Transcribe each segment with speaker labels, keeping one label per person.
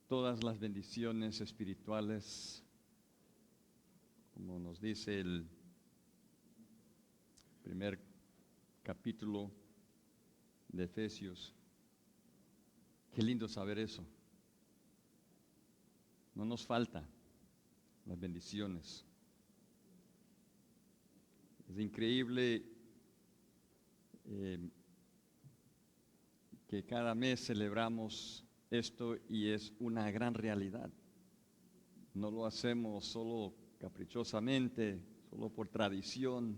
Speaker 1: todas las bendiciones espirituales, como nos dice el primer capítulo de Efesios. Qué lindo saber eso. No nos falta las bendiciones. Es increíble que cada mes celebramos esto y es una gran realidad. No lo hacemos solo caprichosamente, solo por tradición.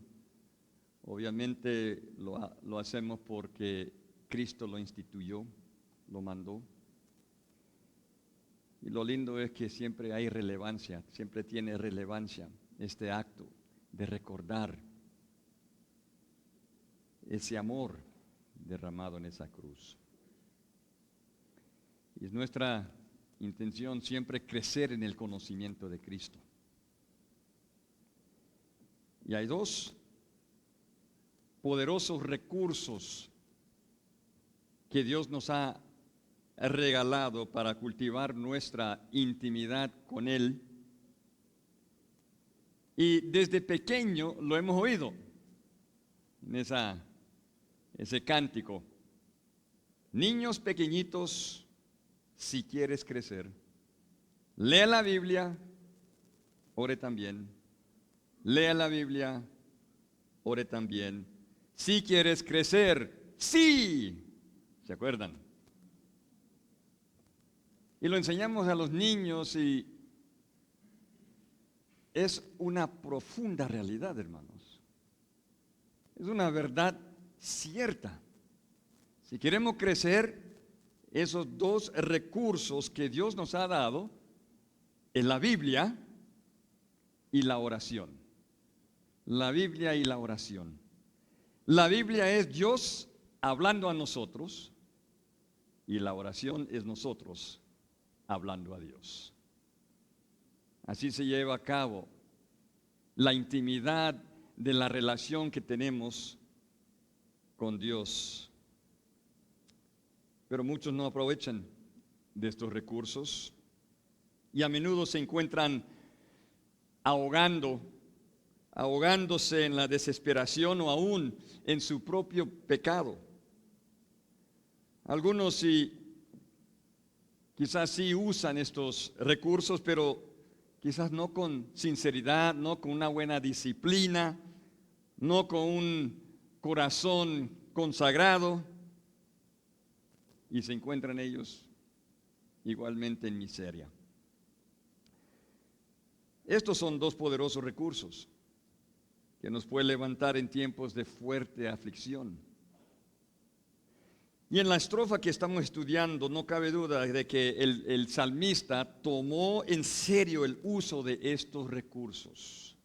Speaker 1: Obviamente lo hacemos porque Cristo lo instituyó, lo mandó. Y lo lindo es que siempre hay relevancia, siempre tiene relevancia este acto de recordar ese amor derramado en esa cruz. Y es nuestra intención siempre crecer en el conocimiento de Cristo. Y hay dos poderosos recursos que Dios nos ha regalado para cultivar nuestra intimidad con Él. Y desde pequeño lo hemos oído en ese cántico. Niños pequeñitos, si quieres crecer, lea la Biblia, ore también. Lea la Biblia, ore también. Si quieres crecer, sí. ¿Se acuerdan? Y lo enseñamos a los niños y es una profunda realidad, hermanos. Es una verdad cierta. Si queremos crecer, esos dos recursos que Dios nos ha dado es la Biblia y la oración. La Biblia y la oración. La Biblia es Dios hablando a nosotros y la oración es nosotros hablando a Dios. Así se lleva a cabo la intimidad de la relación que tenemos con Dios. Pero muchos no aprovechan de estos recursos y a menudo se encuentran ahogándose en la desesperación o aún en su propio pecado. Algunos quizás sí usan estos recursos, pero quizás no con sinceridad, no con una buena disciplina, no con un corazón consagrado, y se encuentran ellos igualmente en miseria. Estos son dos poderosos recursos que nos pueden levantar en tiempos de fuerte aflicción. Y en la estrofa que estamos estudiando, no cabe duda de que el salmista tomó en serio el uso de estos recursos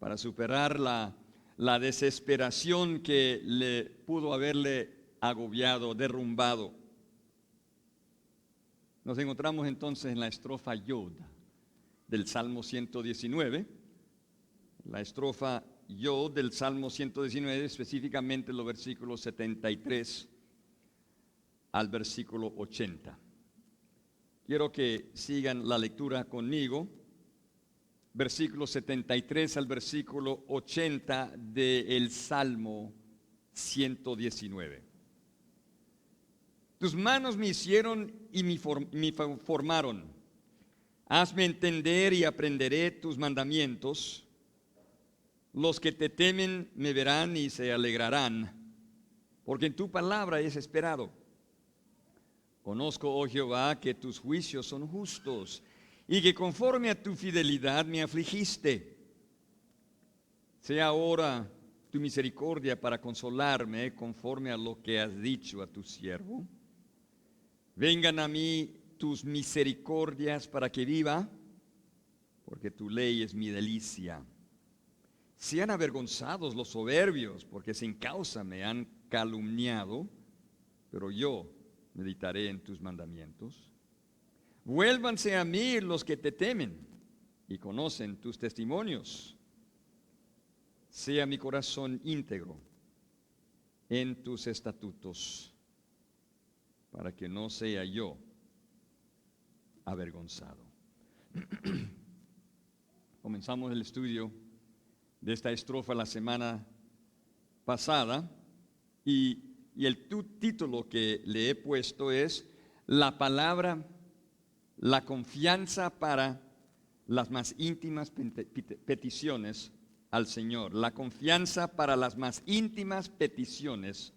Speaker 1: para superar la desesperación que le pudo haberle agobiado, derrumbado. Nos encontramos entonces en la estrofa Yod del Salmo 119, la estrofa Yod del Salmo 119, específicamente los versículos 73 al versículo 80. Quiero que sigan la lectura conmigo, versículo 73 al versículo 80 del Salmo 119. Tus manos me hicieron y me formaron. Hazme entender y aprenderé tus mandamientos. Los que te temen me verán y se alegrarán, porque en tu palabra es esperado. Conozco, oh Jehová, que tus juicios son justos y que conforme a tu fidelidad me afligiste. Sea ahora tu misericordia para consolarme conforme a lo que has dicho a tu siervo. Vengan a mí tus misericordias para que viva, porque tu ley es mi delicia. Sean avergonzados los soberbios, porque sin causa me han calumniado, pero yo meditaré en tus mandamientos. Vuélvanse a mí los que te temen y conocen tus testimonios. Sea mi corazón íntegro en tus estatutos, para que no sea yo avergonzado. Comenzamos el estudio de esta estrofa la semana pasada y el título que le he puesto es la palabra, la confianza para las más íntimas peticiones al Señor. La confianza para las más íntimas peticiones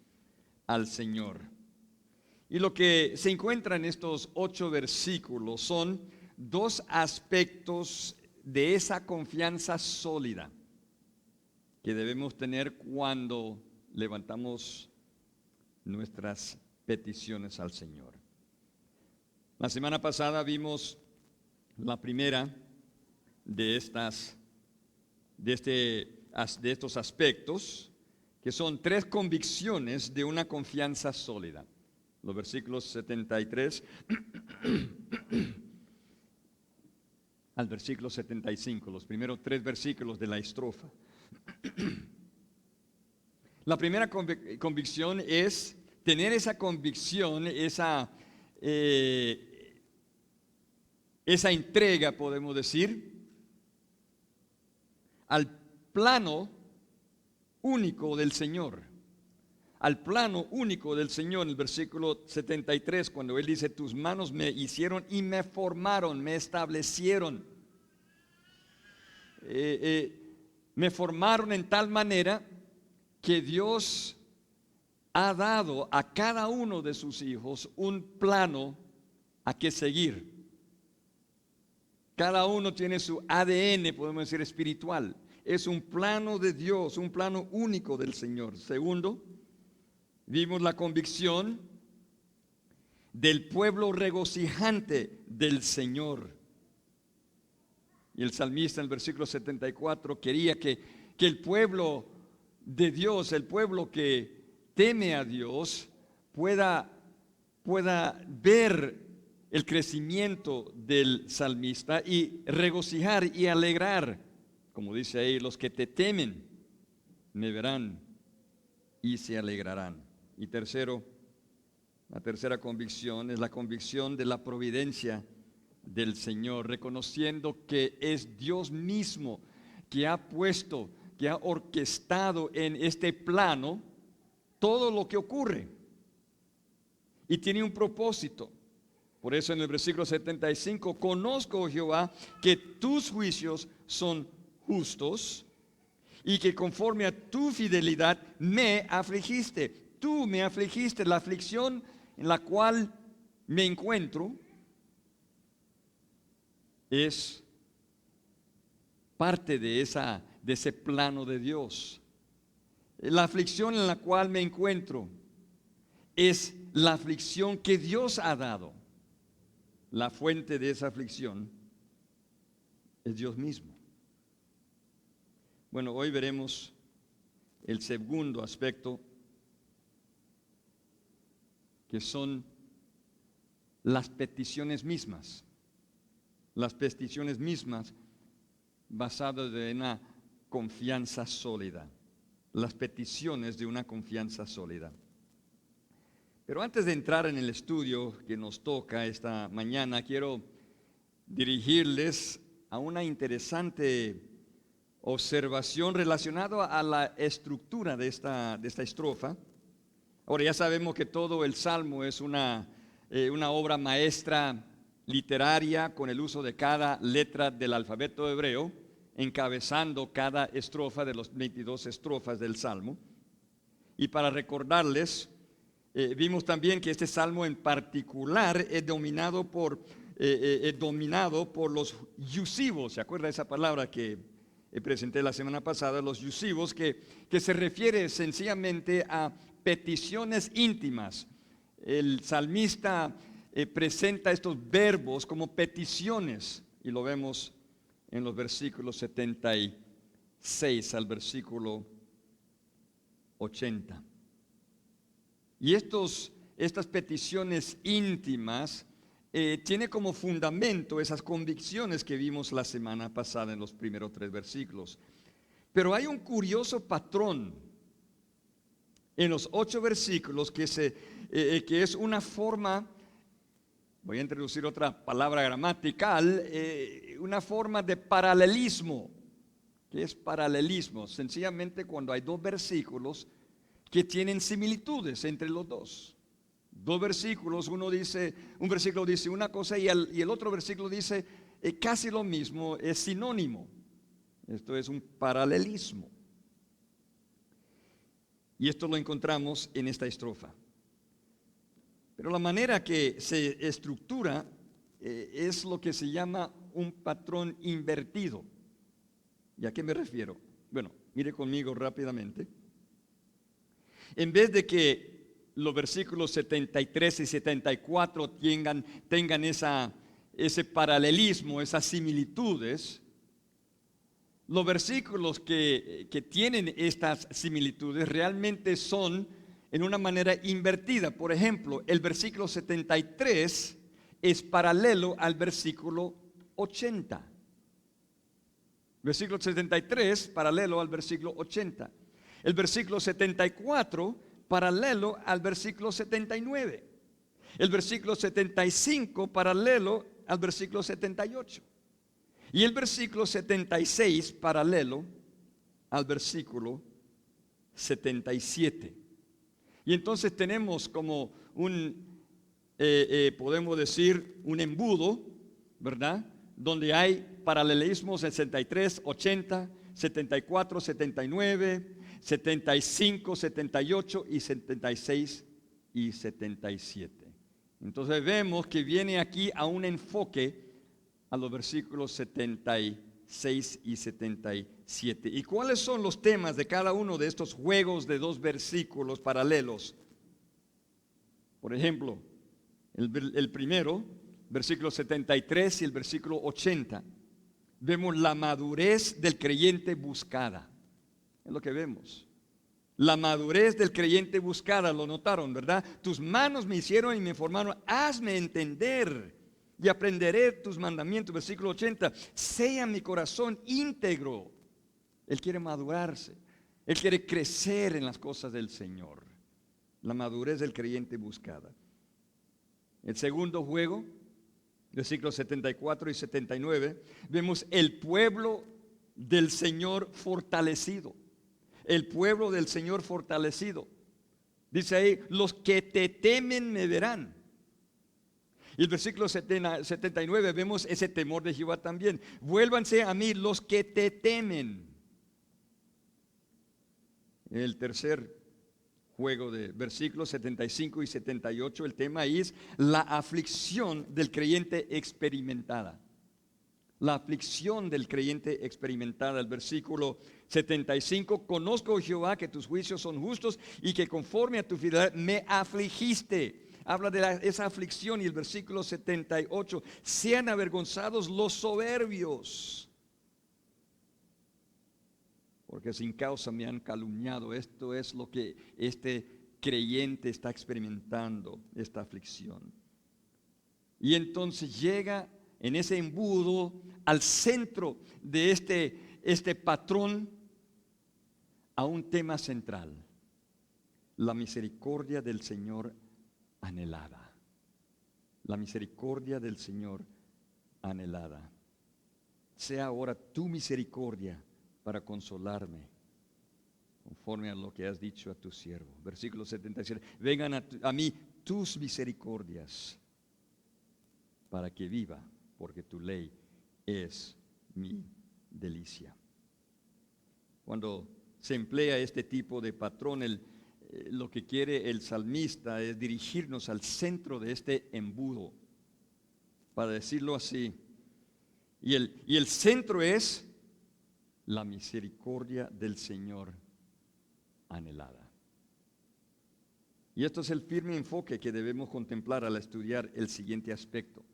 Speaker 1: al Señor. Y lo que se encuentra en estos 8 versículos son 2 aspectos de esa confianza sólida que debemos tener cuando levantamos nuestras peticiones al Señor. La semana pasada vimos la primera de estos aspectos, que son 3 convicciones de una confianza sólida. Los versículos 73 al versículo 75, los primeros 3 versículos de la estrofa. La primera convicción es tener esa convicción, esa entrega, podemos decir, al plano único del Señor. Al plano único del Señor, en el versículo 73, cuando Él dice, tus manos me hicieron y me formaron, me establecieron. Me formaron en tal manera que Dios ha dado a cada uno de sus hijos un plano a que seguir. Cada uno tiene su ADN, podemos decir, espiritual. Es un plano de Dios, un plano único del Señor. Segundo, vimos la convicción del pueblo regocijante del Señor. Y el salmista en el versículo 74 quería que el pueblo de Dios, el pueblo que teme a Dios, pueda ver el crecimiento del salmista y regocijar y alegrar. Como dice ahí, los que te temen me verán y se alegrarán. Y tercero, la tercera convicción es la convicción de la providencia del Señor, reconociendo que es Dios mismo que ha puesto, que ha orquestado en este plano todo lo que ocurre y tiene un propósito. Por eso en el versículo 75, conozco, oh Jehová, que tus juicios son justos y que conforme a tu fidelidad me afligiste. Tú me afligiste. La aflicción en la cual me encuentro es parte de ese plano de Dios. La aflicción en la cual me encuentro es la aflicción que Dios ha dado. La fuente de esa aflicción es Dios mismo. Bueno, hoy veremos el segundo aspecto, que son las peticiones mismas. Las peticiones mismas basadas en una confianza sólida. Las peticiones de una confianza sólida. Pero antes de entrar en el estudio que nos toca esta mañana, quiero dirigirles a una interesante observación relacionada a la estructura de esta estrofa. Ahora ya sabemos que todo el Salmo es una obra maestra literaria con el uso de cada letra del alfabeto hebreo, encabezando cada estrofa de los 22 estrofas del Salmo. Y para recordarles, vimos también que este salmo en particular es dominado por los yusivos. ¿Se acuerda de esa palabra que presenté la semana pasada? Los yusivos, que se refiere sencillamente a peticiones íntimas. El salmista presenta estos verbos como peticiones y lo vemos en los versículos 76 al versículo 80. Y estas peticiones íntimas tiene como fundamento esas convicciones que vimos la semana pasada en los primeros 3 versículos. Pero hay un curioso patrón en los 8 versículos que es una forma voy a introducir otra palabra gramatical, una forma de paralelismo. ¿Qué es paralelismo? Sencillamente cuando hay dos versículos que tienen similitudes entre los dos. Dos versículos, un versículo dice una cosa y el otro versículo dice casi lo mismo, es sinónimo. Esto es un paralelismo. Y esto lo encontramos en esta estrofa. Pero la manera que se estructura es lo que se llama un patrón invertido. ¿Y a qué me refiero? Bueno, mire conmigo rápidamente. En vez de que los versículos 73 y 74 tengan ese paralelismo, esas similitudes, los versículos que tienen estas similitudes realmente son en una manera invertida. Por ejemplo, el versículo 73 es paralelo al versículo 80. Versículo 73 paralelo al versículo 80. El versículo 74 paralelo al versículo 79. El versículo 75 paralelo al versículo 78. Y el versículo 76 paralelo al versículo 77. Y entonces tenemos como podemos decir, un embudo, ¿verdad? Donde hay paralelismos 63, 80, 74, 79, 75, 78 y 76 y 77. Entonces vemos que viene aquí a un enfoque a los versículos 76 y 77. ¿Y cuáles son los temas de cada uno de estos juegos de dos versículos paralelos? Por ejemplo, el primero, versículo 73 y el versículo 80, vemos la madurez del creyente buscada. Es lo que vemos. La madurez del creyente buscada, lo notaron, ¿verdad? Tus manos me hicieron y me formaron, hazme entender y aprenderé tus mandamientos. Versículo 80, sea mi corazón íntegro. Él quiere madurarse, él quiere crecer en las cosas del Señor. La madurez del creyente buscada. El segundo juego, versículos 74 y 79, vemos el pueblo del Señor fortalecido. El pueblo del Señor fortalecido. Dice ahí, los que te temen me verán. Y el versículo 79 vemos ese temor de Jehová también. Vuélvanse a mí los que te temen. El tercer juego de versículos 75 y 78, el tema es la aflicción del creyente experimentada. La aflicción del creyente experimentada. El versículo 75, conozco, Jehová, que tus juicios son justos y que conforme a tu fidelidad me afligiste. Habla de esa aflicción. Y el versículo 78, sean avergonzados los soberbios, porque sin causa me han calumniado. Esto es lo que este creyente está experimentando, esta aflicción. Y entonces llega en ese embudo al centro de este patrón a un tema central: la misericordia del Señor anhelada. La misericordia del Señor anhelada. Sea ahora tu misericordia para consolarme, conforme a lo que has dicho a tu siervo. Versículo 77. Vengan a mí tus misericordias, para que viva, porque tu ley es mi delicia. Cuando se emplea este tipo de patrón, lo que quiere el salmista es dirigirnos al centro de este embudo, para decirlo así. Y el centro es la misericordia del Señor anhelada. Y esto es el firme enfoque que debemos contemplar al estudiar el siguiente aspecto,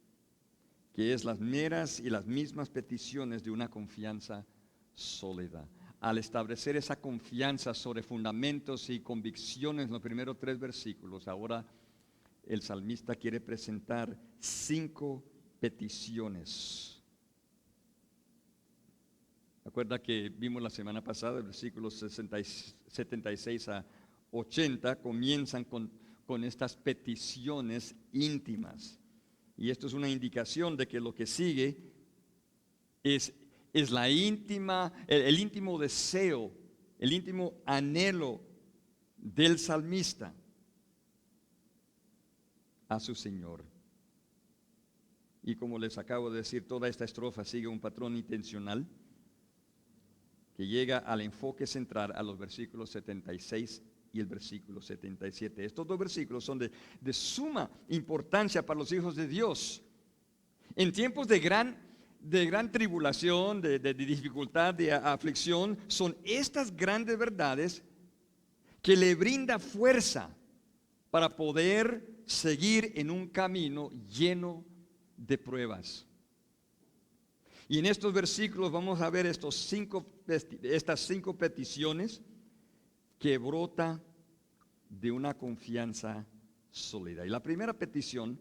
Speaker 1: que es las meras y las mismas peticiones de una confianza sólida. Al establecer esa confianza sobre fundamentos y convicciones en los primeros 3 versículos, ahora el salmista quiere presentar 5 peticiones. Recuerda que vimos la semana pasada, versículos 76 a 80 comienzan con estas peticiones íntimas. Y esto es una indicación de que lo que sigue es la íntima, el íntimo deseo, el íntimo anhelo del salmista a su Señor. Y como les acabo de decir, toda esta estrofa sigue un patrón intencional que llega al enfoque central a los versículos 76 y el versículo 77. Estos dos versículos son de suma importancia para los hijos de Dios. En tiempos de gran tribulación, de dificultad, de aflicción, son estas grandes verdades que le brinda fuerza para poder seguir en un camino lleno de pruebas. Y en estos versículos vamos a ver estas 5 peticiones que brota de una confianza sólida. Y la primera petición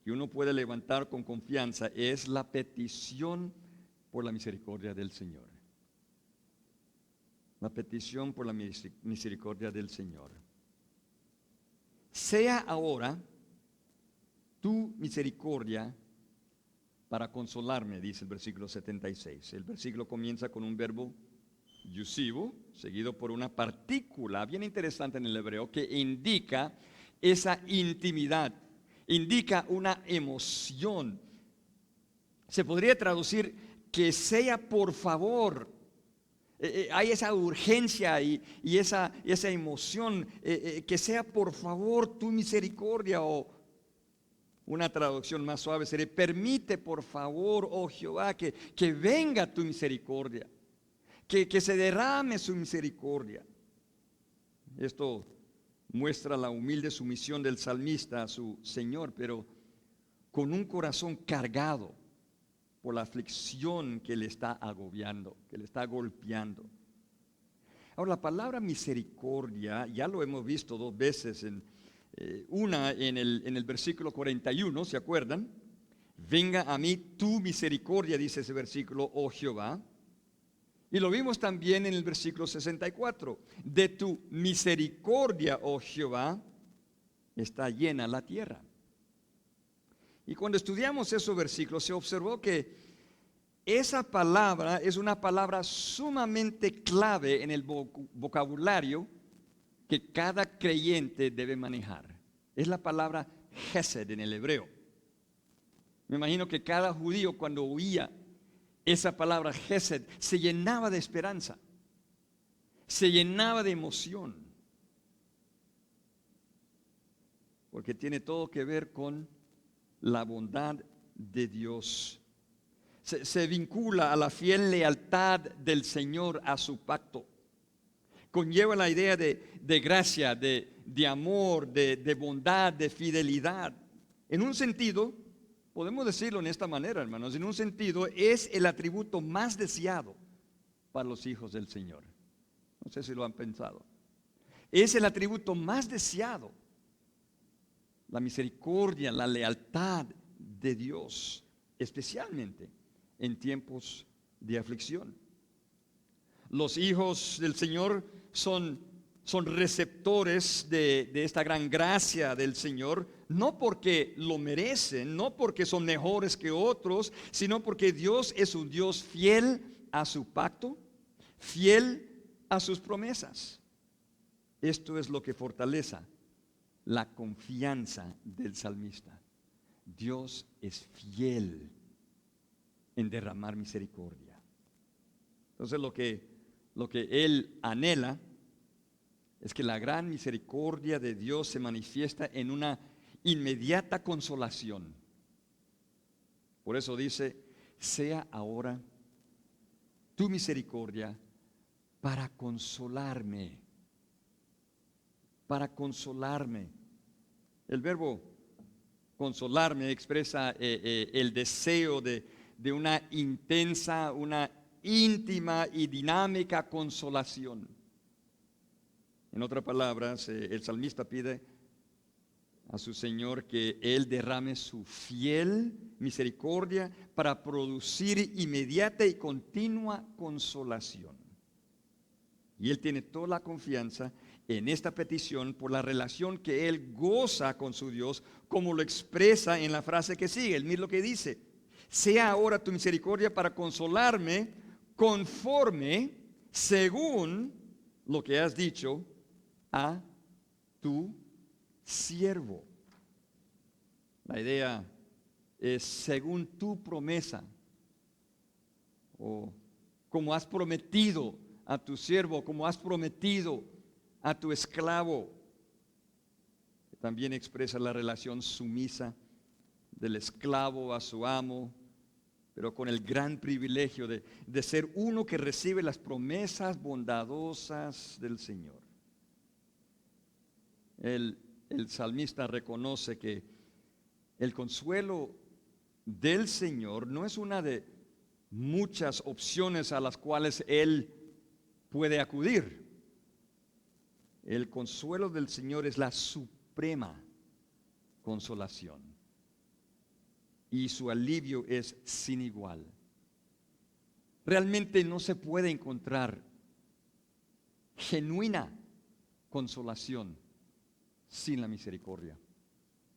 Speaker 1: que uno puede levantar con confianza es la petición por la misericordia del Señor. La petición por la misericordia del Señor. Sea ahora tu misericordia para consolarme, dice el versículo 76. El versículo comienza con un verbo yusivo, seguido por una partícula bien interesante en el hebreo que indica esa intimidad, indica una emoción. Se podría traducir que sea por favor. Hay esa urgencia y esa emoción, que sea por favor tu misericordia, o una traducción más suave sería: permite por favor, oh Jehová, que venga tu misericordia, que se derrame su misericordia. Esto muestra la humilde sumisión del salmista a su Señor, pero con un corazón cargado por la aflicción que le está agobiando, que le está golpeando. Ahora, la palabra misericordia ya lo hemos visto 2 veces, una en el versículo 41, ¿se acuerdan? Venga a mí tu misericordia, dice ese versículo, oh Jehová. Y lo vimos también en el versículo 64. De tu misericordia, oh Jehová, está llena la tierra. Y cuando estudiamos esos versículos se observó que esa palabra es una palabra sumamente clave en el vocabulario que cada creyente debe manejar. Es la palabra Hesed en el hebreo. Me imagino que cada judío, cuando oía esa palabra Hesed, se llenaba de esperanza, se llenaba de emoción, porque tiene todo que ver con la bondad de Dios. Se vincula a la fiel lealtad del Señor a su pacto. Conlleva la idea de gracia, de amor, de bondad, de fidelidad. En un sentido, podemos decirlo en esta manera, hermanos, en un sentido es el atributo más deseado para los hijos del Señor. No sé si lo han pensado. Es el atributo más deseado. La misericordia, la lealtad de Dios, especialmente en tiempos de aflicción. Los hijos del Señor son receptores de esta gran gracia del Señor, no porque lo merecen, no porque son mejores que otros, sino porque Dios es un Dios fiel a su pacto, fiel a sus promesas. Esto es lo que fortalece la confianza del salmista. Dios es fiel en derramar misericordia. Entonces lo que él anhela es que la gran misericordia de Dios se manifiesta en una inmediata consolación. Por eso dice: sea ahora tu misericordia para consolarme. Para consolarme. El verbo consolarme expresa el deseo de una intensa, una íntima y dinámica consolación. En otras palabras, el salmista pide a su Señor que Él derrame su fiel misericordia para producir inmediata y continua consolación. Y Él tiene toda la confianza en esta petición por la relación que él goza con su Dios, como lo expresa en la frase que sigue. Él mira lo que dice: sea ahora tu misericordia para consolarme conforme, según lo que has dicho a tu siervo. La idea es según tu promesa, o como has prometido a tu siervo, como has prometido a tu esclavo. También expresa la relación sumisa del esclavo a su amo, pero con el gran privilegio de ser uno que recibe las promesas bondadosas del Señor. El salmista reconoce que el consuelo del Señor no es una de muchas opciones a las cuales él puede acudir. El consuelo del Señor es la suprema consolación, y su alivio es sin igual. Realmente no se puede encontrar genuina consolación sin la misericordia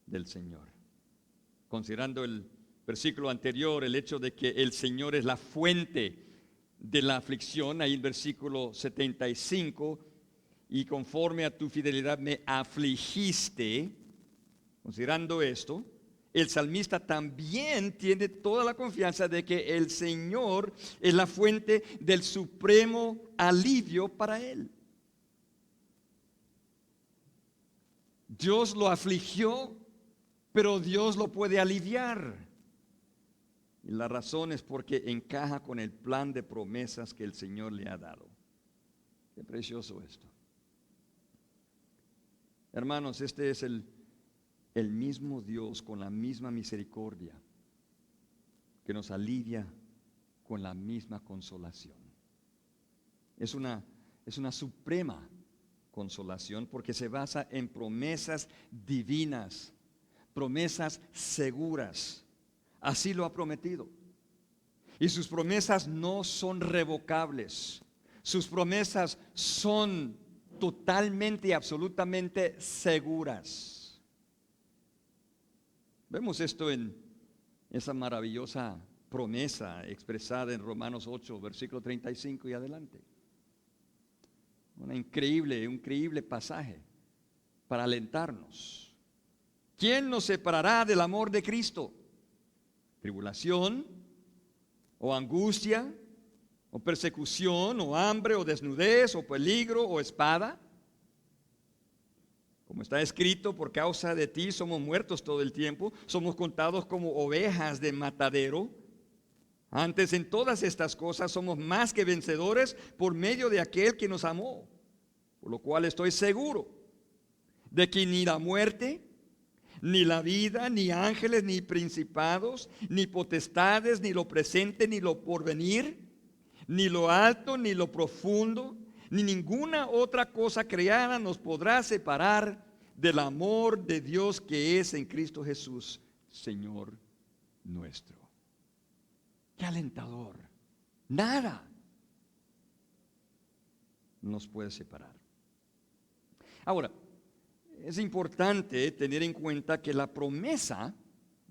Speaker 1: del Señor. Considerando el versículo anterior, el hecho de que el Señor es la fuente de la aflicción, ahí en versículo 75, y conforme a tu fidelidad me afligiste. Considerando esto, el salmista también tiene toda la confianza de que el Señor es la fuente del supremo alivio para él. Dios lo afligió, pero Dios lo puede aliviar. Y la razón es porque encaja con el plan de promesas que el Señor le ha dado. Qué precioso esto. Hermanos, este es el mismo Dios con la misma misericordia que nos alivia con la misma consolación. Es una suprema consolación porque se basa en promesas divinas, promesas seguras. Así lo ha prometido. Y sus promesas no son revocables. Sus promesas son totalmente y absolutamente seguras. Vemos esto en esa maravillosa promesa expresada en Romanos 8, versículo 35 y adelante. Un increíble pasaje para alentarnos. ¿Quién nos separará del amor de Cristo? ¿Tribulación, o angustia, o persecución, o hambre, o desnudez, o peligro, o espada? Como está escrito, por causa de ti somos muertos todo el tiempo, somos contados como ovejas de matadero. Antes, en todas estas cosas somos más que vencedores por medio de aquel que nos amó. Por lo cual estoy seguro de que ni la muerte, ni la vida, ni ángeles, ni principados, ni potestades, ni lo presente, ni lo porvenir, ni lo alto, ni lo profundo, ni ninguna otra cosa creada nos podrá separar del amor de Dios que es en Cristo Jesús, Señor nuestro. Qué alentador. Nada nos puede separar. Ahora, es importante tener en cuenta que la promesa,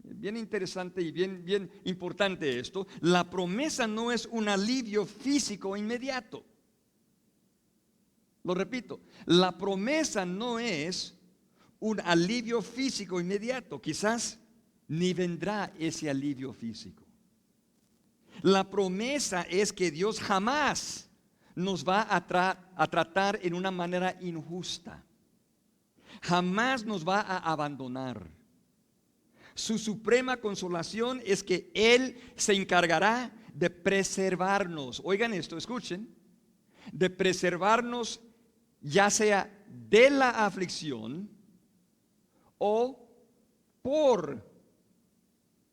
Speaker 1: bien interesante y bien importante esto, la promesa no es un alivio físico inmediato. Lo repito, la promesa no es un alivio físico inmediato. Quizás ni vendrá ese alivio físico. La promesa es que Dios jamás nos va a tratar en una manera injusta. Jamás nos va a abandonar. Su suprema consolación es que Él se encargará de preservarnos. Oigan esto, escuchen. De preservarnos ya sea de la aflicción o por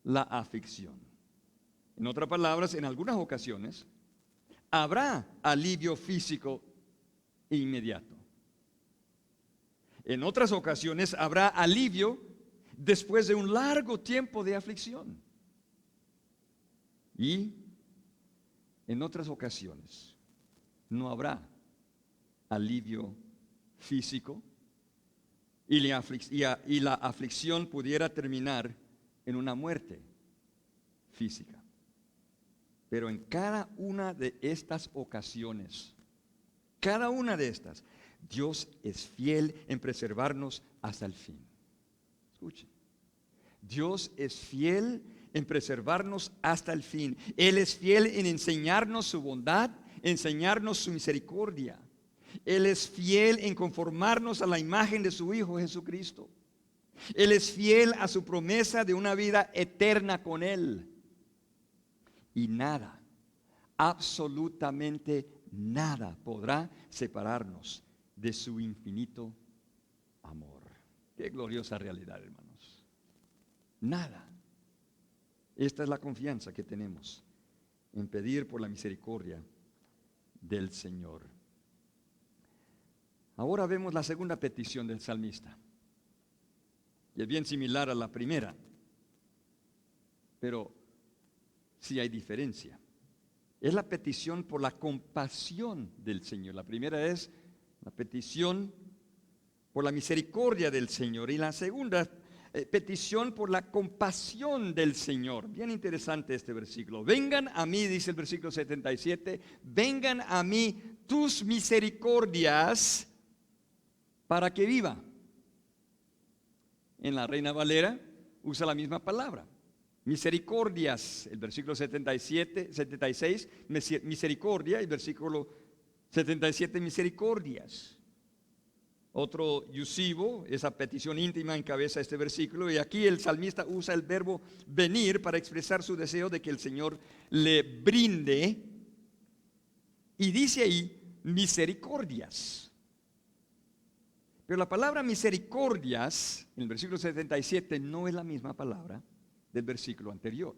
Speaker 1: la aflicción. En otras palabras, en algunas ocasiones habrá alivio físico inmediato. En otras ocasiones habrá alivio después de un largo tiempo de aflicción. Y en otras ocasiones no habrá alivio físico y la aflicción pudiera terminar en una muerte física. Pero en cada una de estas ocasiones, cada una de estas, Dios es fiel en preservarnos hasta el fin. Escuchen. Dios es fiel en preservarnos hasta el fin. Él es fiel en enseñarnos su bondad, enseñarnos su misericordia. Él es fiel en conformarnos a la imagen de su Hijo Jesucristo. Él es fiel a su promesa de una vida eterna con Él. Y nada, absolutamente nada podrá separarnos de su infinito amor. Qué gloriosa realidad, hermanos. Nada. Esta es la confianza que tenemos en pedir por la misericordia del Señor. Ahora vemos la segunda petición del salmista, que es bien similar a la primera, pero sí hay diferencia. Es la petición por la compasión del Señor. La primera es la petición por la misericordia del Señor, y la segunda petición por la compasión del Señor. Bien interesante este versículo. Vengan a mí, dice el versículo 77, vengan a mí tus misericordias para que viva. En la Reina Valera usa la misma palabra. Misericordias, el versículo 76, misericordia, el versículo 77, misericordias. Otro yusivo, esa petición íntima encabeza este versículo, y aquí el salmista usa el verbo venir para expresar su deseo de que el Señor le brinde, y dice ahí misericordias. Pero la palabra misericordias en el versículo 77 no es la misma palabra del versículo anterior.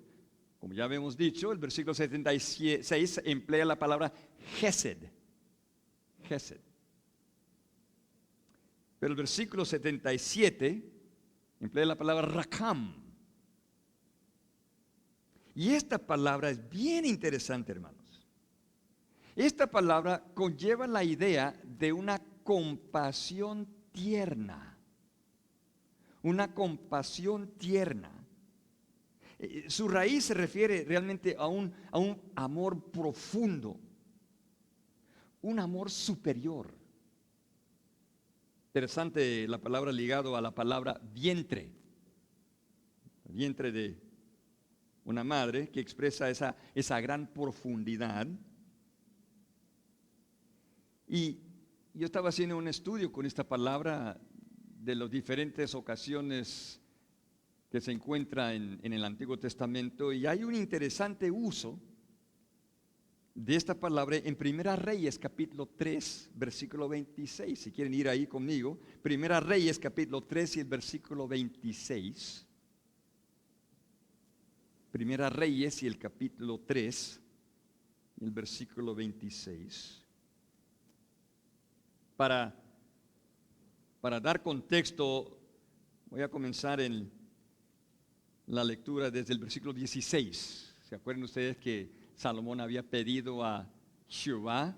Speaker 1: Como ya habíamos dicho, el versículo 76 emplea la palabra Gesed. Gesed. Pero el versículo 77 emplea la palabra Rakam. Y esta palabra es bien interesante, hermanos. Esta palabra conlleva la idea de una compasión tierna. Una compasión tierna. Su raíz se refiere realmente a un amor profundo, un amor superior. Interesante la palabra ligado a la palabra vientre. El vientre de una madre que expresa esa gran profundidad. Y yo estaba haciendo un estudio con esta palabra de las diferentes ocasiones que se encuentra en el Antiguo Testamento, y hay un interesante uso de esta palabra en Primera Reyes capítulo 3 versículo 26. Si quieren ir ahí conmigo, Primera Reyes capítulo 3 y el versículo 26. Primera Reyes y el capítulo 3 y el versículo 26. Para dar contexto, voy a comenzar en la lectura desde el versículo 16. ¿Se acuerdan ustedes que Salomón había pedido a Jehová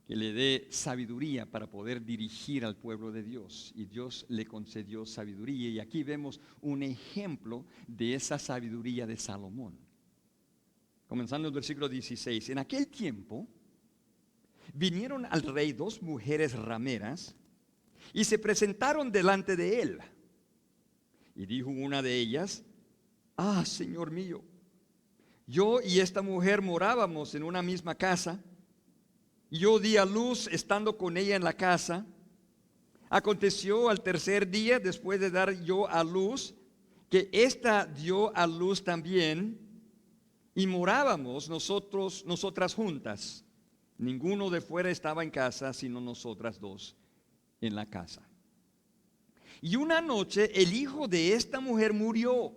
Speaker 1: que le dé sabiduría para poder dirigir al pueblo de Dios? Y Dios le concedió sabiduría. Y aquí vemos un ejemplo de esa sabiduría de Salomón. Comenzando el versículo 16. En aquel tiempo vinieron al rey dos mujeres rameras y se presentaron delante de él. Y dijo una de ellas: ah, Señor mío, yo y esta mujer morábamos en una misma casa. Yo di a luz estando con ella en la casa. Aconteció al tercer día, después de dar yo a luz, que ésta dio a luz también, y morábamos nosotras juntas. Ninguno de fuera estaba en casa, sino nosotras dos en la casa. Y una noche el hijo de esta mujer murió,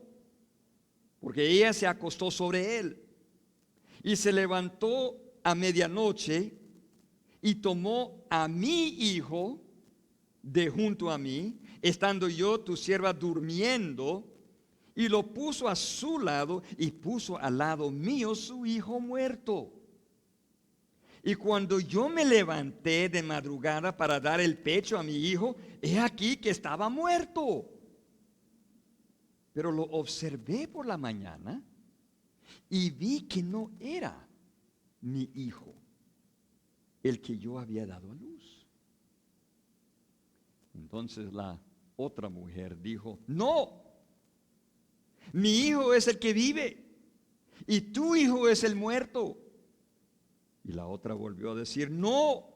Speaker 1: porque ella se acostó sobre él. Y se levantó a medianoche y tomó a mi hijo de junto a mí, estando yo, tu sierva, durmiendo, y lo puso a su lado y puso al lado mío su hijo muerto. Y cuando yo me levanté de madrugada para dar el pecho a mi hijo, he aquí que estaba muerto. Pero lo observé por la mañana y vi que no era mi hijo el que yo había dado a luz. Entonces la otra mujer dijo: no, mi hijo es el que vive y tu hijo es el muerto. Y la otra volvió a decir: no,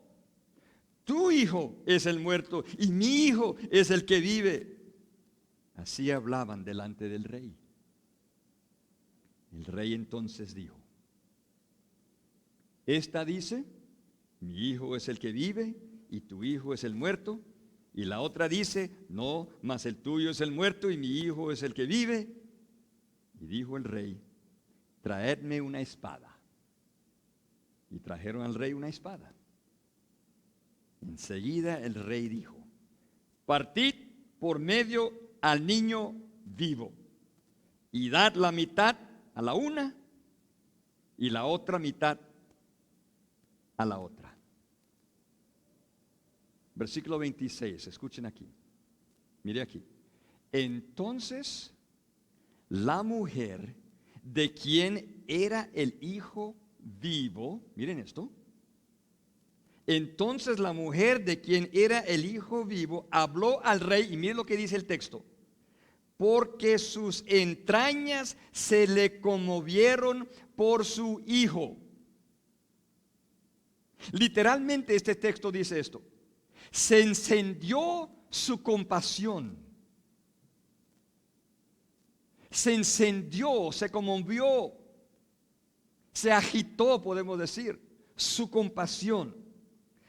Speaker 1: tu hijo es el muerto y mi hijo es el que vive. Así hablaban delante del rey. El rey entonces dijo: esta dice: mi hijo es el que vive y tu hijo es el muerto. Y la otra dice: no, mas el tuyo es el muerto y mi hijo es el que vive. Y dijo el rey: traedme una espada. Y trajeron al rey una espada. Enseguida el rey dijo: partid por medio al niño vivo y dad la mitad a la una y la otra mitad a la otra. Versículo 26, escuchen aquí. Mire aquí. Entonces la mujer de quien era el hijo vivo, miren esto. Entonces la mujer de quien era el hijo vivo habló al rey, y miren lo que dice el texto: porque sus entrañas se le conmovieron por su hijo. Literalmente este texto dice esto: se encendió su compasión, se encendió, se conmovió, se agitó, podemos decir, su compasión.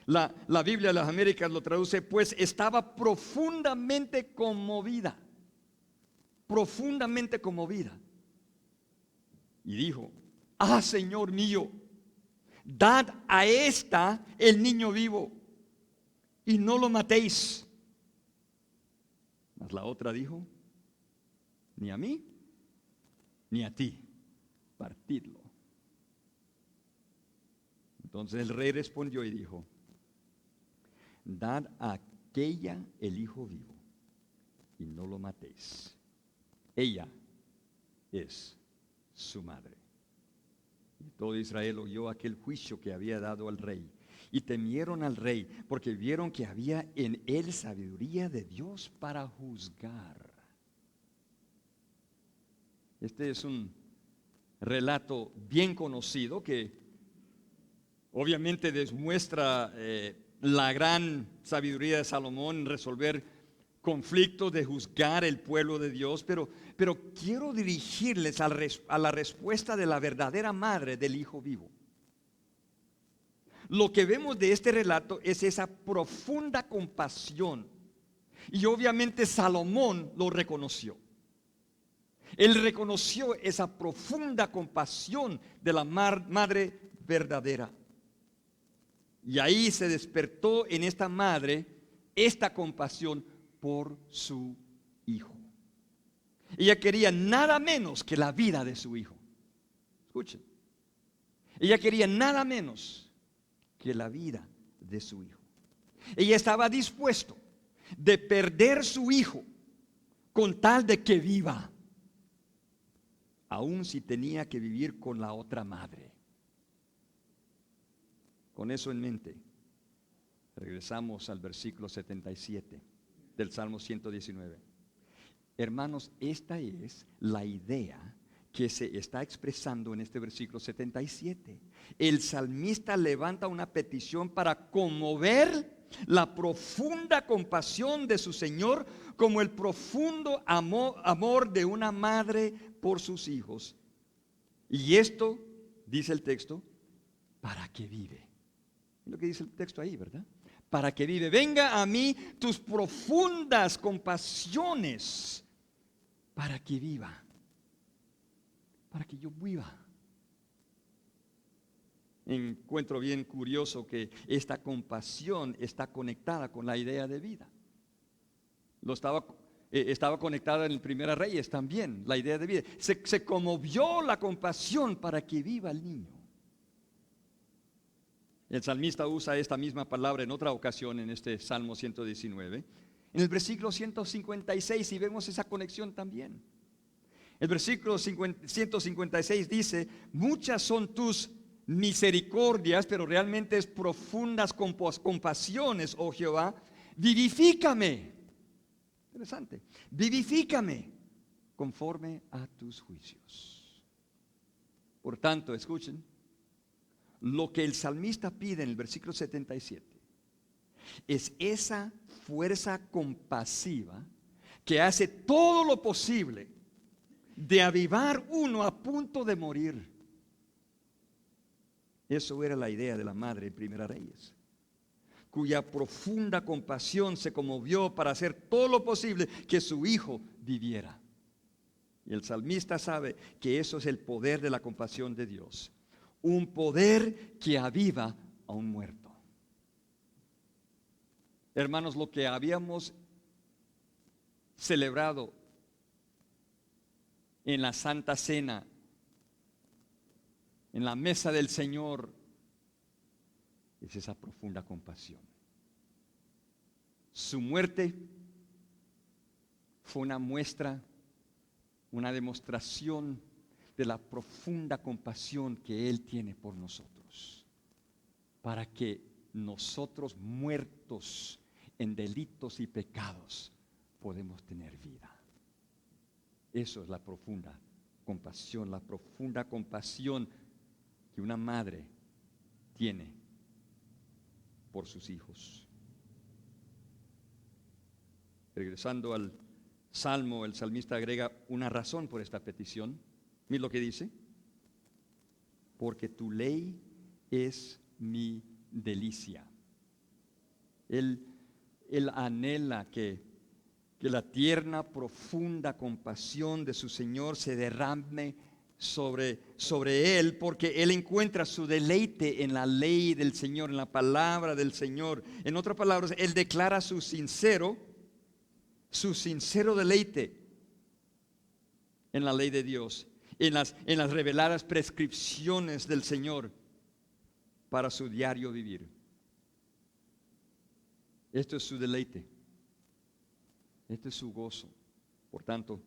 Speaker 1: La Biblia de las Américas lo traduce: pues estaba profundamente conmovida. Profundamente conmovida. Y dijo: ah, Señor mío, dad a esta el niño vivo y no lo matéis. Mas la otra dijo: ni a mí ni a ti, partidlo. Entonces el rey respondió y dijo: dad a aquella el hijo vivo y no lo matéis. Ella es su madre. Y todo Israel oyó aquel juicio que había dado al rey, y temieron al rey, porque vieron que había en él sabiduría de Dios para juzgar. Este es un relato bien conocido que obviamente demuestra la gran sabiduría de Salomón en resolver conflictos, de juzgar el pueblo de Dios, pero quiero dirigirles a la respuesta de la verdadera madre del hijo vivo. Lo que vemos de este relato es esa profunda compasión, y obviamente Salomón lo reconoció. Él reconoció esa profunda compasión de la madre verdadera. Y ahí se despertó en esta madre esta compasión por su hijo. Ella quería nada menos que la vida de su hijo. Escuchen. Ella quería nada menos que la vida de su hijo. Ella estaba dispuesto de perder su hijo con tal de que viva, aun si tenía que vivir con la otra madre. Con eso en mente, regresamos al versículo 77 del Salmo 119. Hermanos, esta es la idea que se está expresando en este versículo 77. El salmista levanta una petición para conmover la profunda compasión de su Señor, como el profundo amor de una madre por sus hijos. Y esto, dice el texto, para que vive. Es lo que dice el texto ahí, ¿verdad? Para que vive. Venga a mí tus profundas compasiones, para que viva. Para que yo viva. Encuentro bien curioso que esta compasión está conectada con la idea de vida. Estaba conectada en el Primera Reyes también, la idea de vida. Se conmovió la compasión para que viva el niño. El salmista usa esta misma palabra en otra ocasión en este Salmo 119. En el versículo 156 y vemos esa conexión también. El versículo 156 dice, muchas son tus misericordias, pero realmente es profundas compasiones, oh Jehová, vivifícame. Interesante. Vivifícame conforme a tus juicios. Por tanto, escuchen, lo que el salmista pide en el versículo 77 es esa fuerza compasiva que hace todo lo posible de avivar uno a punto de morir. Eso era la idea de la madre en Primera Reyes, cuya profunda compasión se conmovió para hacer todo lo posible que su hijo viviera. Y el salmista sabe que eso es el poder de la compasión de Dios, un poder que aviva a un muerto. Hermanos, lo que habíamos celebrado en la Santa Cena, en la mesa del Señor, es esa profunda compasión. Su muerte fue una muestra, una demostración de la profunda compasión que Él tiene por nosotros, para que nosotros muertos en delitos y pecados podemos tener vida. Eso es la profunda compasión que una madre tiene por sus hijos. Regresando al Salmo, el salmista agrega una razón por esta petición. Mira lo que dice: porque tu ley es mi delicia. Él anhela que la tierna, profunda compasión de su Señor se derrame sobre él, porque él encuentra su deleite en la ley del Señor, en la palabra del Señor. En otras palabras, él declara su sincero deleite en la ley de Dios, en las reveladas prescripciones del Señor para su diario vivir. Esto es su deleite, este es su gozo. Por tanto,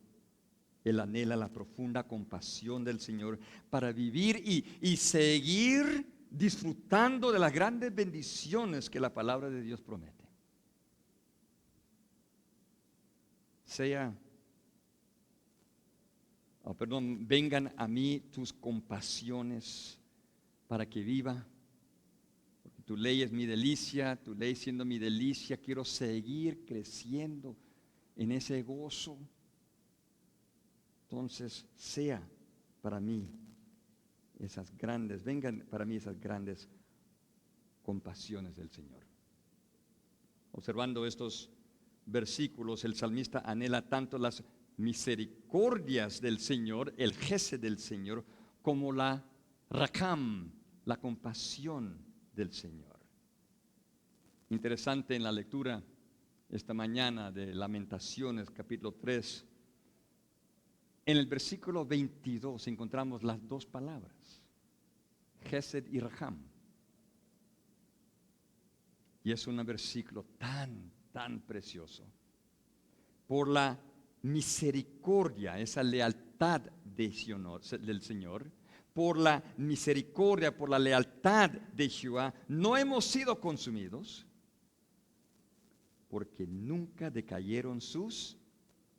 Speaker 1: él anhela la profunda compasión del Señor para vivir y seguir disfrutando de las grandes bendiciones que la palabra de Dios promete. Vengan a mí tus compasiones para que viva. Porque tu ley es mi delicia, tu ley siendo mi delicia, quiero seguir creciendo en ese gozo. Entonces, vengan para mí esas grandes compasiones del Señor. Observando estos versículos, el salmista anhela tanto las misericordias del Señor, el gesed del Señor, como la rakam, la compasión del Señor. Interesante en la lectura esta mañana de Lamentaciones, capítulo 3, en el versículo 22 encontramos las dos palabras, gesed y rakam. Y es un versículo tan precioso. Por la misericordia, esa lealtad del Señor, por la misericordia, por la lealtad de Jehová, no hemos sido consumidos, porque nunca decayeron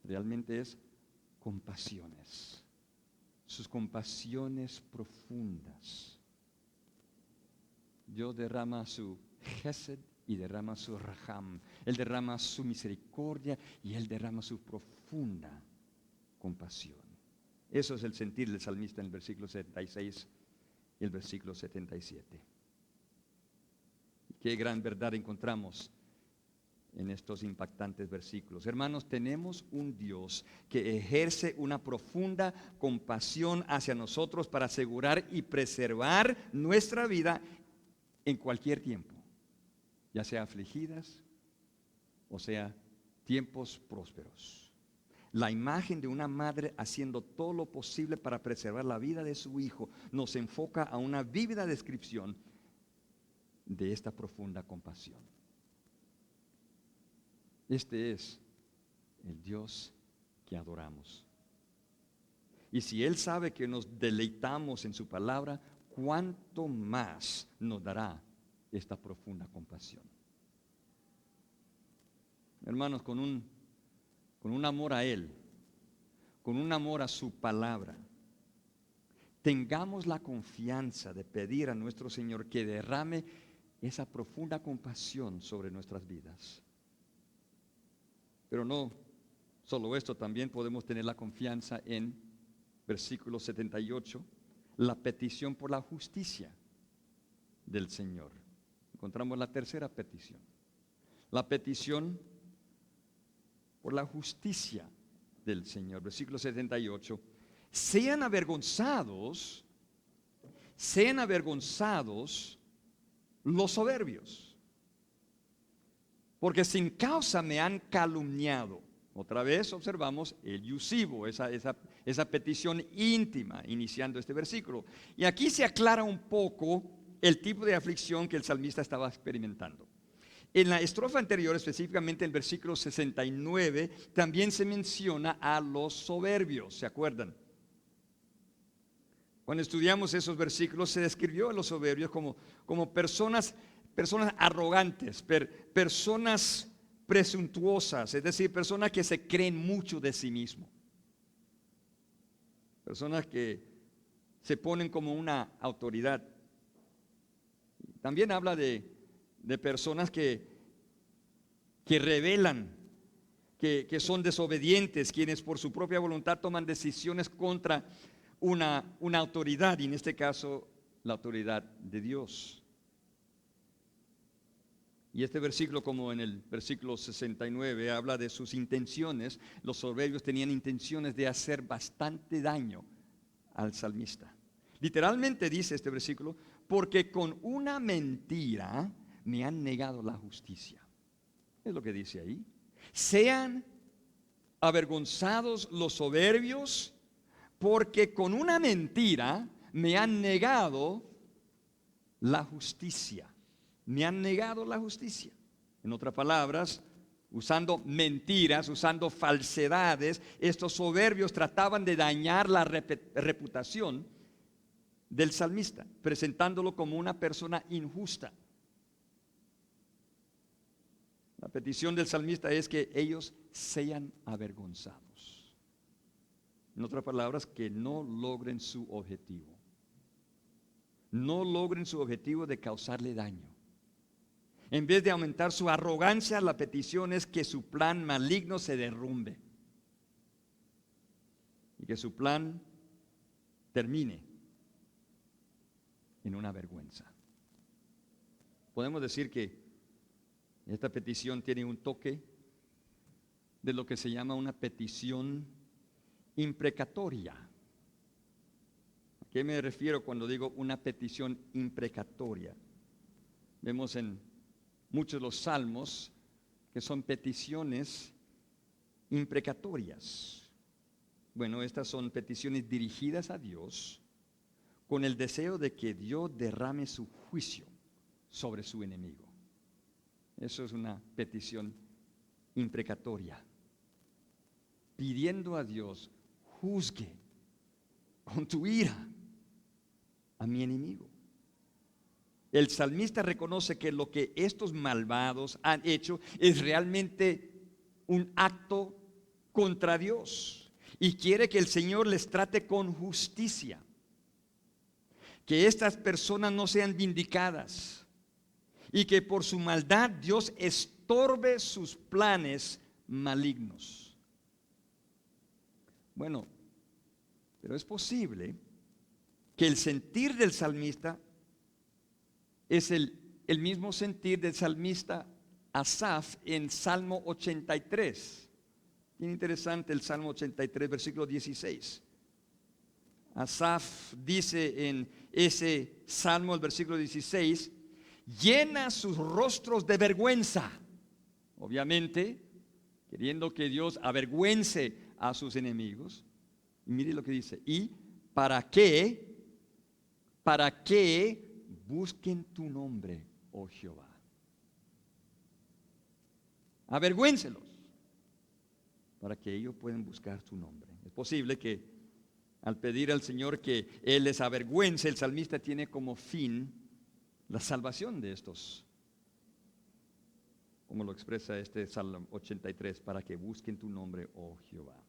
Speaker 1: realmente es compasiones, sus compasiones profundas. Dios derrama su gesed y derrama su raham. Él derrama su misericordia y Él derrama su profunda compasión. Eso es el sentir del salmista en el versículo 76 y el versículo 77. Qué gran verdad encontramos en estos impactantes versículos. Hermanos, tenemos un Dios que ejerce una profunda compasión hacia nosotros para asegurar y preservar nuestra vida en cualquier tiempo, ya sea afligidas o sea tiempos prósperos. La imagen de una madre haciendo todo lo posible para preservar la vida de su hijo nos enfoca a una vívida descripción de esta profunda compasión. Este es el Dios que adoramos. Y si Él sabe que nos deleitamos en su palabra, ¿cuánto más nos dará esta profunda compasión? Hermanos, con un amor a Él, con un amor a su palabra, tengamos la confianza de pedir a nuestro Señor que derrame esa profunda compasión sobre nuestras vidas. Pero no solo esto, también podemos tener la confianza en versículo 78, la petición por la justicia del Señor. Encontramos la tercera petición, la petición por la justicia del Señor. Versículo 78, sean avergonzados los soberbios, porque sin causa me han calumniado. Otra vez observamos el yusivo, esa petición íntima, iniciando este versículo. Y aquí se aclara un poco el tipo de aflicción que el salmista estaba experimentando. En la estrofa anterior, específicamente en el versículo 69, también se menciona a los soberbios, ¿se acuerdan? Cuando estudiamos esos versículos, se describió a los soberbios como personas arrogantes, personas presuntuosas, es decir, personas que se creen mucho de sí mismos, personas que se ponen como una autoridad. También habla de personas que rebelan, que son desobedientes, quienes por su propia voluntad toman decisiones contra una autoridad, y en este caso la autoridad de Dios. Y este versículo, como en el versículo 69, habla de sus intenciones. Los soberbios tenían intenciones de hacer bastante daño al salmista. Literalmente dice este versículo, porque con una mentira me han negado la justicia. Es lo que dice ahí. Sean avergonzados los soberbios, porque con una mentira me han negado la justicia. Me han negado la justicia. En otras palabras, usando mentiras, usando falsedades, estos soberbios trataban de dañar la reputación del salmista, presentándolo como una persona injusta. La petición del salmista es que ellos sean avergonzados. En otras palabras, que no logren su objetivo. No logren su objetivo de causarle daño. En vez de aumentar su arrogancia, la petición es que su plan maligno se derrumbe y que su plan termine en una vergüenza. Podemos decir que esta petición tiene un toque de lo que se llama una petición imprecatoria. ¿A qué me refiero cuando digo una petición imprecatoria? Vemos en muchos de los salmos que son peticiones imprecatorias. Bueno, estas son peticiones dirigidas a Dios con el deseo de que Dios derrame su juicio sobre su enemigo. Eso es una petición imprecatoria, pidiendo a Dios: juzgue con tu ira a mi enemigo. El salmista reconoce que lo que estos malvados han hecho es realmente un acto contra Dios y quiere que el Señor les trate con justicia, que estas personas no sean vindicadas y que por su maldad Dios estorbe sus planes malignos. Bueno, pero es posible que el sentir del salmista es el mismo sentir del salmista Asaf en Salmo 83. Bien interesante el Salmo 83, versículo 16. Asaf dice en ese Salmo, el versículo 16, llena sus rostros de vergüenza. Obviamente, queriendo que Dios avergüence a sus enemigos. Y mire lo que dice: ¿y para qué busquen tu nombre, oh Jehová. Avergüéncelos para que ellos puedan buscar tu nombre. Es posible que al pedir al Señor que Él les avergüence, el salmista tiene como fin la salvación de estos, como lo expresa este Salmo 83, para que busquen tu nombre, oh Jehová.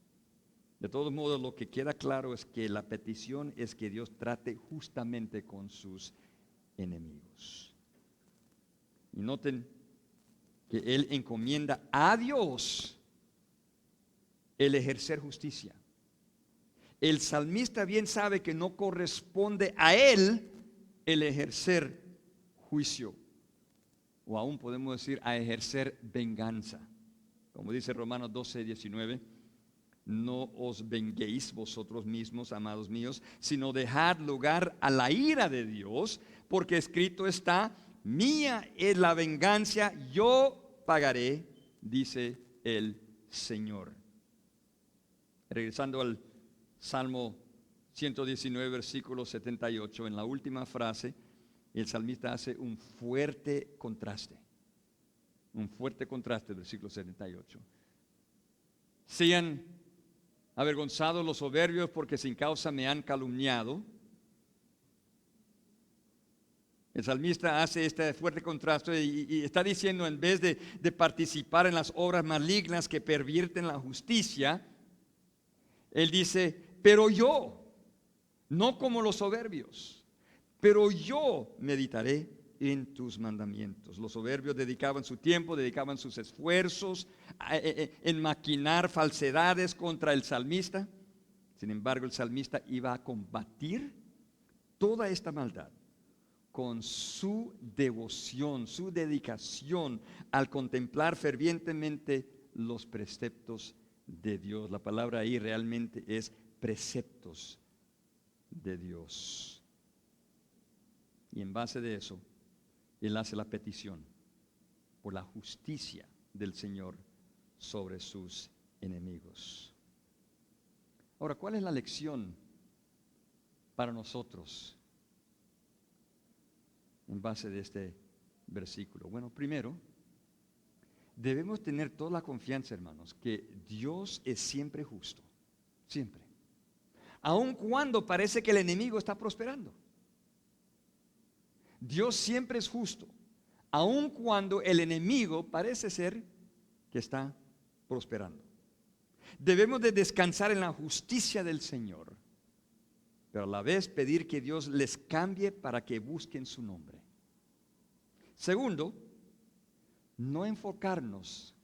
Speaker 1: De todos modos, lo que queda claro es que la petición es que Dios trate justamente con sus enemigos. Y noten que Él encomienda a Dios el ejercer justicia. El salmista bien sabe que no corresponde a él el ejercer juicio, o aún podemos decir a ejercer venganza. Como dice Romanos 12:19, no os venguéis vosotros mismos, amados míos, sino dejad lugar a la ira de Dios, porque escrito está: mía es la venganza, yo pagaré, dice el Señor. Regresando al Salmo 119, versículo 78, en la última frase, el salmista hace un fuerte contraste. Versículo 78. Sean avergonzados los soberbios, porque sin causa me han calumniado. El salmista hace este fuerte contraste y está diciendo, en vez de participar en las obras malignas que pervierten la justicia, él dice: pero yo, no como los soberbios, pero yo meditaré en tus mandamientos. Los soberbios dedicaban su tiempo, dedicaban sus esfuerzos en maquinar falsedades contra el salmista. Sin embargo, el salmista iba a combatir toda esta maldad con su devoción, su dedicación al contemplar fervientemente los preceptos de Dios. La palabra ahí realmente es preceptos de Dios. Y en base de eso, él hace la petición por la justicia del Señor sobre sus enemigos. Ahora, ¿cuál es la lección para nosotros en base de este versículo? Bueno, primero, debemos tener toda la confianza, hermanos, que Dios es siempre justo, siempre. Aun cuando parece que el enemigo está prosperando. Dios siempre es justo, aun cuando el enemigo parece ser que está prosperando. Debemos de descansar en la justicia del Señor, pero a la vez pedir que Dios les cambie para que busquen su nombre. Segundo, no enfocarnos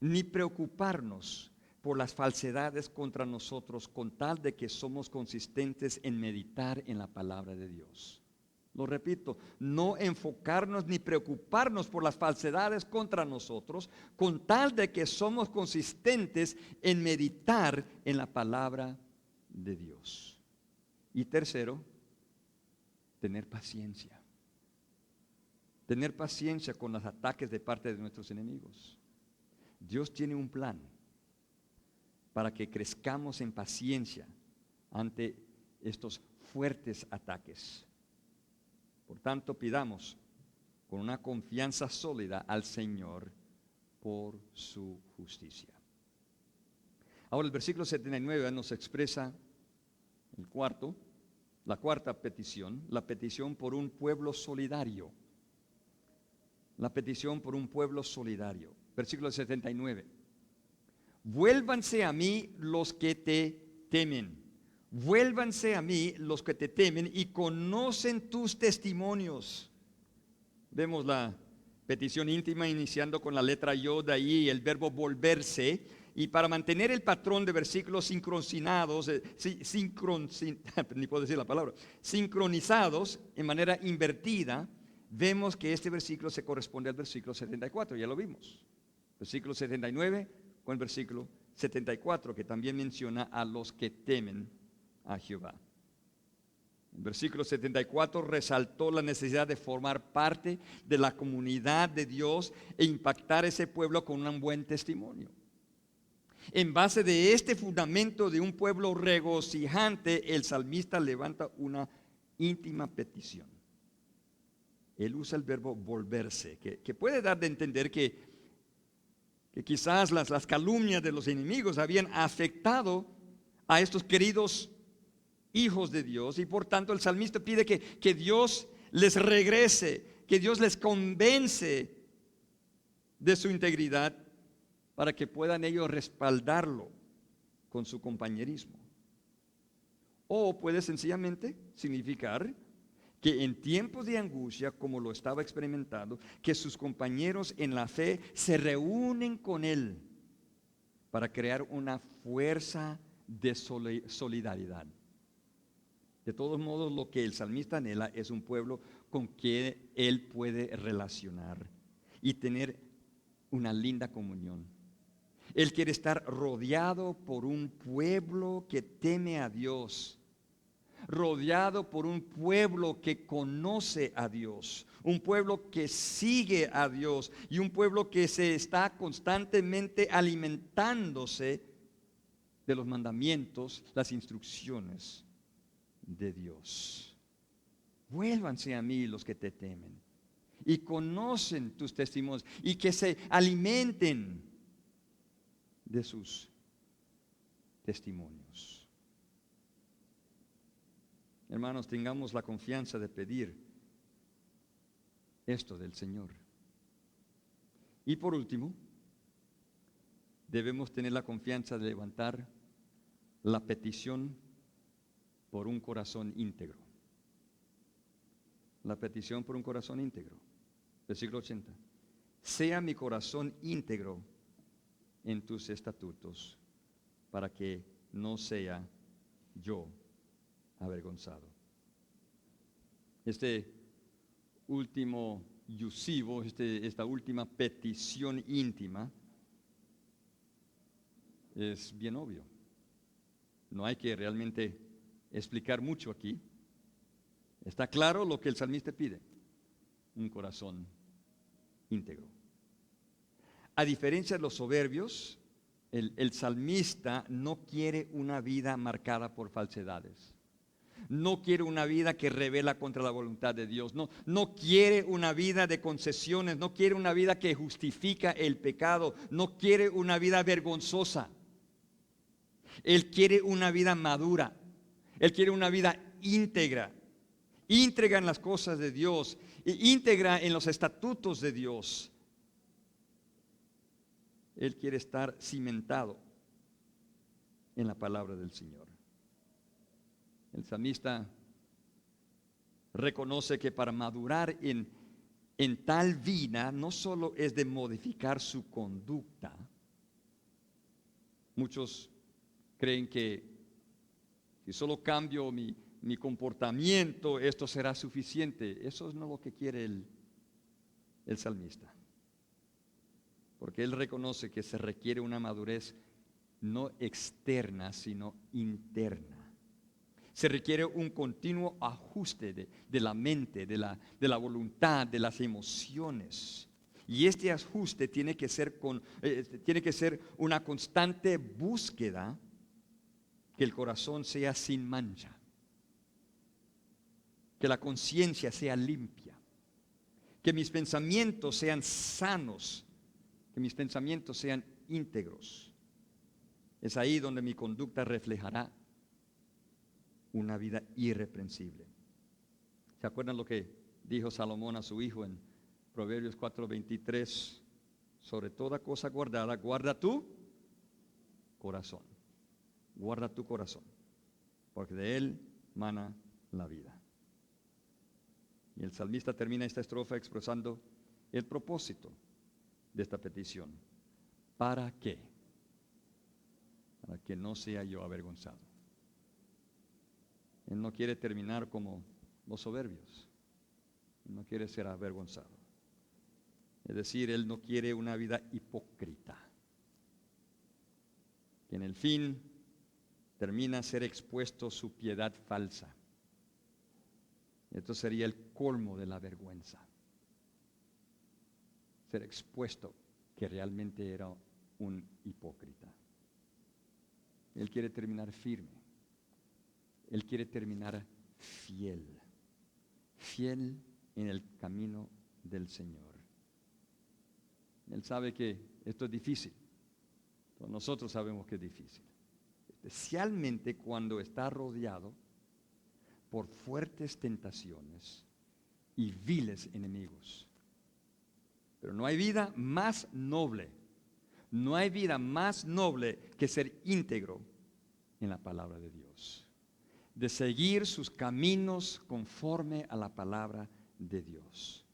Speaker 1: ni preocuparnos por las falsedades contra nosotros, con tal de que somos consistentes en meditar en la palabra de Dios. Lo repito, no enfocarnos ni preocuparnos por las falsedades contra nosotros, con tal de que somos consistentes en meditar en la palabra de Dios. Y tercero, tener paciencia. Tener paciencia con los ataques de parte de nuestros enemigos. Dios tiene un plan para que crezcamos en paciencia ante estos fuertes ataques. Por tanto, pidamos con una confianza sólida al Señor por su justicia. Ahora el versículo 79 nos expresa la cuarta petición, la petición por un pueblo solidario. La petición por un pueblo solidario. Versículo 79. Vuélvanse a mí los que te temen. Vuélvanse a mí los que te temen y conocen tus testimonios. Vemos la petición íntima iniciando con la letra Yod ahí, el verbo volverse. Y para mantener el patrón de versículos sincronizados, sincronizados en manera invertida, vemos que este versículo se corresponde al versículo 74, ya lo vimos. Versículo 79 con el versículo 74, que también menciona a los que temen a Jehová. El versículo 74 resaltó la necesidad de formar parte de la comunidad de Dios e impactar ese pueblo con un buen testimonio. En base de este fundamento de un pueblo regocijante, el salmista levanta una íntima petición. él usa el verbo volverse, que puede dar de entender que quizás las calumnias de los enemigos habían afectado a estos queridos hijos de Dios, y por tanto el salmista pide que Dios les regrese, que Dios les convence de su integridad para que puedan ellos respaldarlo con su compañerismo. O puede sencillamente significar que en tiempos de angustia, como lo estaba experimentando, que sus compañeros en la fe se reúnen con él para crear una fuerza de solidaridad. De todos modos, lo que el salmista anhela es un pueblo con quien él puede relacionar y tener una linda comunión. Él quiere estar rodeado por un pueblo que teme a Dios, rodeado por un pueblo que conoce a Dios, un pueblo que sigue a Dios y un pueblo que se está constantemente alimentándose de los mandamientos, las instrucciones de Dios. Vuélvanse a mí los que te temen y conocen tus testimonios y que se alimenten de sus testimonios. Hermanos, tengamos la confianza de pedir esto del Señor. Y por último, debemos tener la confianza de levantar la petición por un corazón íntegro. La petición por un corazón íntegro. Versículo 80. Sea mi corazón íntegro en tus estatutos, para que no sea yo avergonzado. Este último yusivo, esta última petición íntima, es bien obvio. No hay que realmente explicar mucho aquí. Está claro lo que el salmista pide: un corazón íntegro. A diferencia de los soberbios, el salmista no quiere una vida marcada por falsedades. No quiere una vida que revela contra la voluntad de Dios. No quiere una vida de concesiones. No quiere una vida que justifica el pecado. No quiere una vida vergonzosa. Él quiere una vida madura. Él quiere una vida íntegra. Íntegra en las cosas de Dios. Íntegra en los estatutos de Dios. Él quiere estar cimentado en la palabra del Señor. El salmista reconoce que para madurar en tal vida no solo es de modificar su conducta. Muchos creen que si solo cambio mi comportamiento, esto será suficiente. Eso no es lo que quiere el salmista. Porque él reconoce que se requiere una madurez no externa, sino interna. Se requiere un continuo ajuste de la mente, de la voluntad, de las emociones. Y este ajuste tiene que ser una constante búsqueda que el corazón sea sin mancha, que la conciencia sea limpia, que mis pensamientos sean sanos, que mis pensamientos sean íntegros. Es ahí donde mi conducta reflejará una vida irreprensible. ¿Se acuerdan lo que dijo Salomón a su hijo en Proverbios 4:23? Sobre toda cosa guardada, guarda tu corazón. Guarda tu corazón, porque de él mana la vida. Y el salmista termina esta estrofa expresando el propósito de esta petición. ¿Para qué? Para que no sea yo avergonzado. Él no quiere terminar como los soberbios. Él no quiere ser avergonzado. Es decir, él no quiere una vida hipócrita, que en el fin termina a ser expuesto su piedad falsa. Esto sería el colmo de la vergüenza. Ser expuesto que realmente era un hipócrita. Él quiere terminar firme. Él quiere terminar fiel. Fiel en el camino del Señor. Él sabe que esto es difícil. Todos nosotros sabemos que es difícil. Especialmente cuando está rodeado por fuertes tentaciones y viles enemigos. Pero no hay vida más noble, no hay vida más noble que ser íntegro en la palabra de Dios, de seguir sus caminos conforme a la palabra de Dios.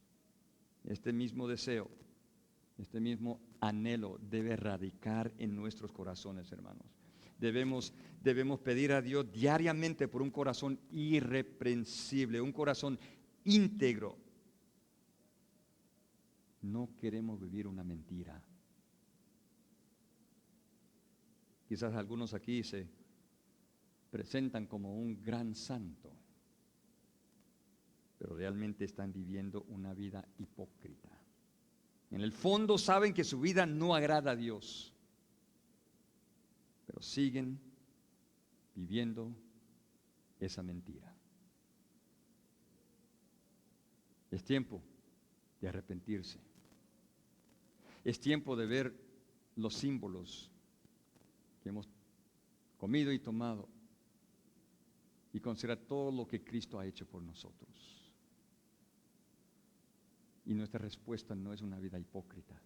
Speaker 1: Este mismo deseo, este mismo anhelo debe radicar en nuestros corazones, hermanos. Debemos pedir a Dios diariamente por un corazón irreprensible, un corazón íntegro. No queremos vivir una mentira. Quizás algunos aquí se presentan como un gran santo, pero realmente están viviendo una vida hipócrita. En el fondo saben que su vida no agrada a Dios, pero siguen viviendo esa mentira. Es tiempo de arrepentirse. Es tiempo de ver los símbolos que hemos comido y tomado y considerar todo lo que Cristo ha hecho por nosotros. Y nuestra respuesta no es una vida hipócrita,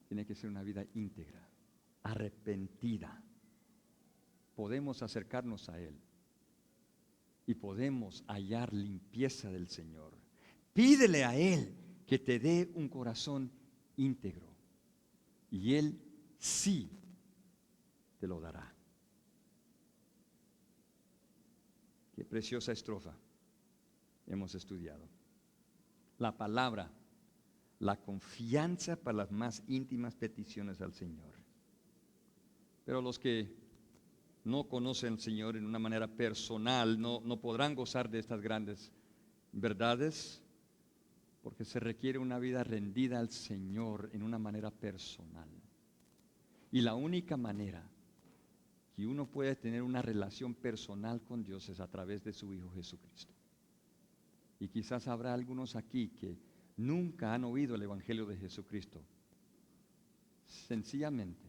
Speaker 1: tiene que ser una vida íntegra, arrepentida. Podemos acercarnos a Él y podemos hallar limpieza del Señor. Pídele a Él que te dé un corazón íntegro y Él sí te lo dará. Qué preciosa estrofa hemos estudiado. La palabra, la confianza para las más íntimas peticiones al Señor. Pero los que no conocen al Señor en una manera personal no podrán gozar de estas grandes verdades, porque se requiere una vida rendida al Señor en una manera personal. Y la única manera que uno puede tener una relación personal con Dios es a través de su Hijo Jesucristo. Y quizás habrá algunos aquí que nunca han oído el Evangelio de Jesucristo. Sencillamente,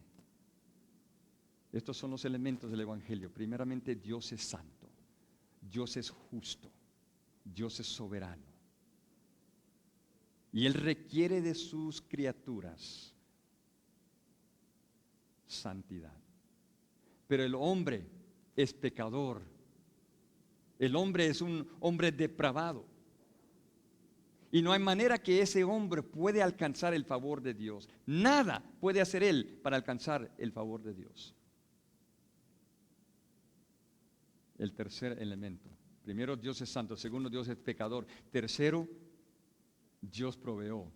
Speaker 1: estos son los elementos del Evangelio. Primeramente, Dios es santo, Dios es justo, Dios es soberano. Y Él requiere de sus criaturas santidad. Pero el hombre es pecador. El hombre es un hombre depravado. Y no hay manera que ese hombre puede alcanzar el favor de Dios. Nada puede hacer él para alcanzar el favor de Dios. El tercer elemento. Primero, Dios es santo. Segundo, Dios es pecador. Tercero, Dios proveó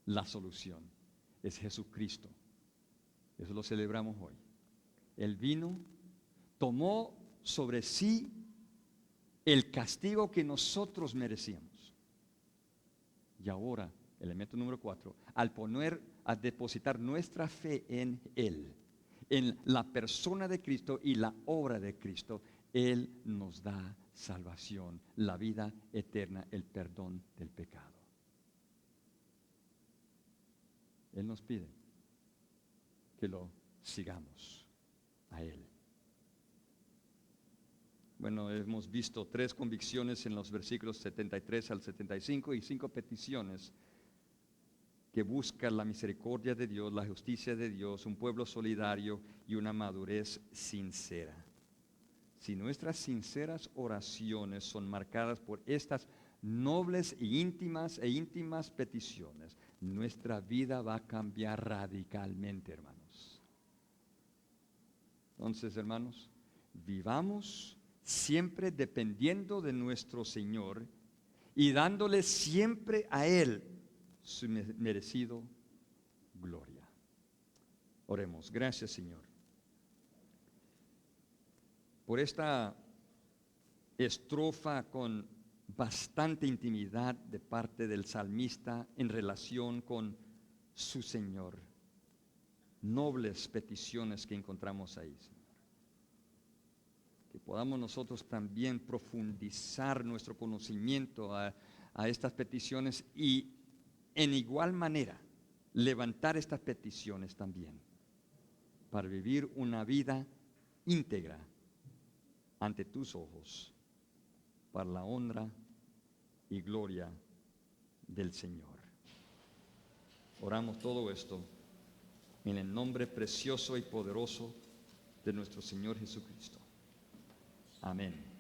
Speaker 1: la solución. Es Jesucristo. Eso lo celebramos hoy. Él vino, tomó sobre sí el castigo que nosotros merecíamos. Y ahora, elemento número 4, al depositar nuestra fe en Él, en la persona de Cristo y la obra de Cristo, Él nos da salvación, la vida eterna, el perdón del pecado. Él nos pide que lo sigamos a Él. Bueno, hemos visto 3 convicciones en los versículos 73 al 75 y 5 peticiones que buscan la misericordia de Dios, la justicia de Dios, un pueblo solidario y una madurez sincera. Si nuestras sinceras oraciones son marcadas por estas nobles e íntimas peticiones, nuestra vida va a cambiar radicalmente, hermanos. Entonces, hermanos, vivamos siempre dependiendo de nuestro Señor y dándole siempre a Él su merecido gloria. Oremos. Gracias, Señor, por esta estrofa con bastante intimidad de parte del salmista en relación con su Señor. Nobles peticiones que encontramos ahí, Señor. que podamos nosotros también profundizar nuestro conocimiento a estas peticiones y en igual manera levantar estas peticiones también para vivir una vida íntegra ante tus ojos para la honra y gloria del Señor. Oramos todo esto en el nombre precioso y poderoso de nuestro Señor Jesucristo. Amén.